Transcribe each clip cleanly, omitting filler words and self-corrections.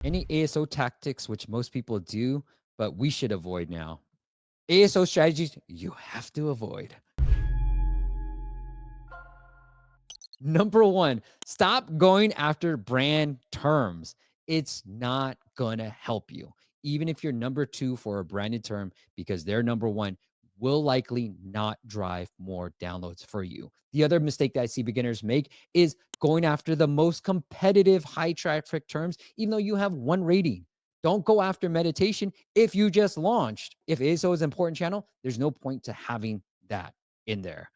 Any ASO tactics, which most people do, but we should avoid now. ASO strategies you have to avoid. Number one, stop going after brand terms. It's not going to help you. Even if you're number two for a branded term, because they're number one, will likely not drive more downloads for you. The other mistake that I see beginners make is going after the most competitive high traffic terms, even though you have one rating. Don't go after meditation if you just launched. If ASO is an important channel, there's no point to having that in there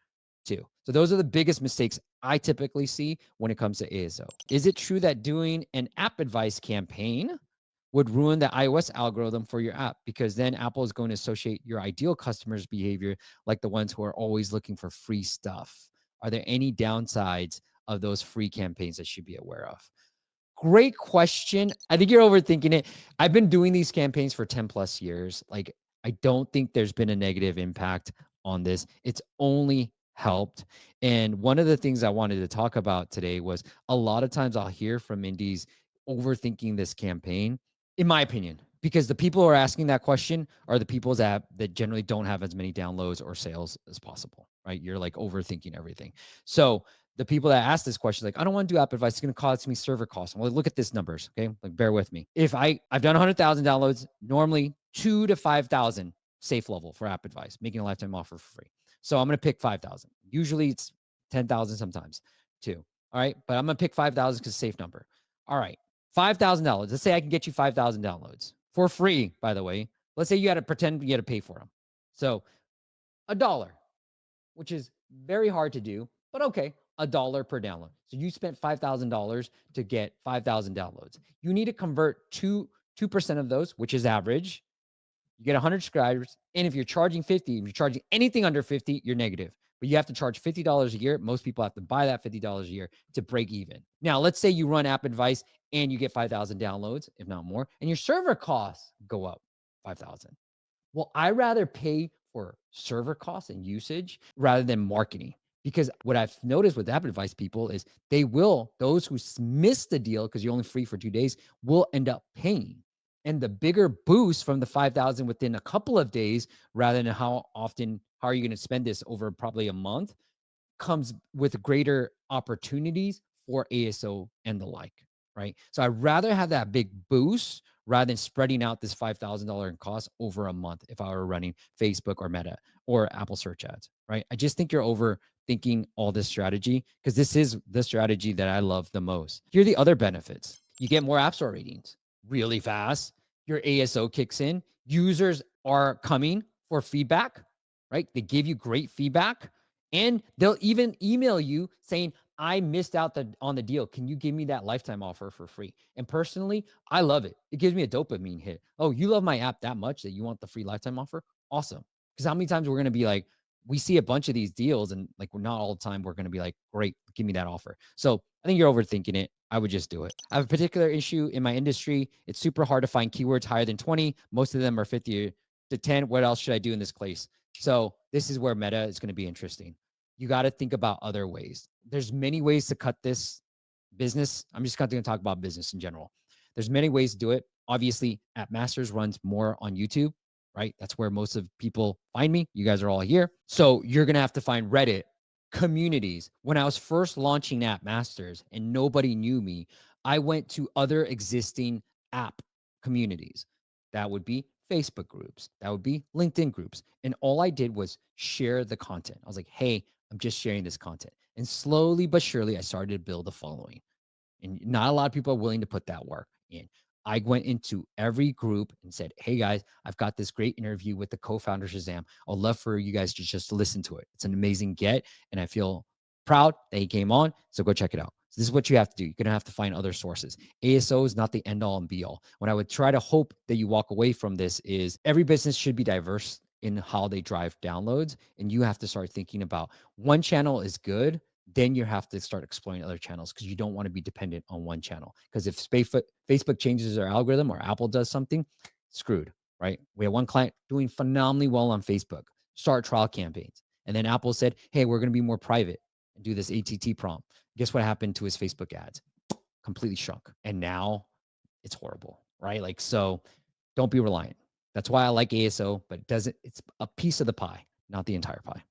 too. So those are the biggest mistakes I typically see when it comes to ASO. Is it true that doing an AppAdvice campaign would ruin the iOS algorithm for your app? Because then Apple is going to associate your ideal customers' behavior like the ones who are always looking for free stuff. Are there any downsides of those free campaigns that you should be aware of? Great question. I think you're overthinking it. I've been doing these campaigns for 10 plus years. Like, I don't think there's been a negative impact on this. It's only helped. And one of the things I wanted to talk about today was a lot of times I'll hear from indies overthinking this campaign, in my opinion, because the people who are asking that question are the people's app that generally don't have as many downloads or sales as possible, right? You're like overthinking everything. So the people that ask this question, like, I don't want to do AppAdvice. It's going to cost me server costs. Well, look at this numbers. Okay. Like, bear with me. If I've done 100,000 downloads, normally 2 to 5,000 safe level for AppAdvice, making a lifetime offer for free. So I'm going to pick 5,000. Usually it's 10,000 sometimes too. All right. But I'm going to pick 5,000 because it's a safe number. All right. $5,000. Let's say I can get you 5,000 downloads for free, by the way. Let's say you had to pretend you had to pay for them. So $1, which is very hard to do, but okay, $1 per download. So you spent $5,000 to get 5,000 downloads. You need to convert 2% of those, which is average. You get 100 subscribers. And if you're charging 50, if you're charging anything under 50, you're negative. But you have to charge $50 a year. Most people have to buy that $50 a year to break even. Now, let's say you run AppAdvice and you get 5,000 downloads, if not more, and your server costs go up 5,000. Well, I rather pay for server costs and usage rather than marketing. Because what I've noticed with AppAdvice people is those who miss the deal because you're only free for 2 days will end up paying. And the bigger boost from the 5,000 within a couple of days, rather than how are you going to spend this over probably a month, comes with greater opportunities for ASO and the like, right? So I'd rather have that big boost rather than spreading out this $5,000 in cost over a month if I were running Facebook or Meta or Apple search ads, right? I just think you're overthinking all this strategy because this is the strategy that I love the most. Here are the other benefits. You get more App Store ratings really fast. Your ASO kicks in. Users are coming for feedback, right? They give you great feedback. And they'll even email you saying, I missed out on the deal. Can you give me that lifetime offer for free? And personally, I love it. It gives me a dopamine hit. Oh, you love my app that much that you want the free lifetime offer? Awesome. Because how many times we're going to be like, we see a bunch of these deals and like we're not all the time, we're going to be like, great, give me that offer. So I think you're overthinking it. I would just do it. I have a particular issue in my industry. It's super hard to find keywords higher than 20. Most of them are 50 to 10. What else should I do in this place? So this is where meta is going to be interesting. You got to think about other ways. There's many ways to cut this business. I'm just going to talk about business in general. There's many ways to do it. Obviously, AppMasters runs more on YouTube, right? That's where most of people find me. You guys are all here. So you're going to have to find Reddit communities. When I was first launching AppMasters and nobody knew me, I went to other existing app communities. That would be Facebook groups. That would be LinkedIn groups. And all I did was share the content. I was like, hey, I'm just sharing this content. And slowly but surely, I started to build a following. And not a lot of people are willing to put that work in. I went into every group and said, hey guys, I've got this great interview with the co-founder Shazam. I'd love for you guys to just listen to it. It's an amazing get. And I feel proud that he came on. So go check it out. So this is what you have to do. You're going to have to find other sources. ASO is not the end all and be all. What I would try to hope that you walk away from this is every business should be diverse in how they drive downloads. And you have to start thinking about one channel is good, then you have to start exploring other channels because you don't want to be dependent on one channel. Because if Facebook changes their algorithm or Apple does something, screwed, right? We had one client doing phenomenally well on Facebook, start trial campaigns. And then Apple said, hey, we're going to be more private and do this ATT prompt. Guess what happened to his Facebook ads? Completely shrunk. And now it's horrible, right? Like, so don't be reliant. That's why I like ASO, but it doesn't, it's a piece of the pie, not the entire pie.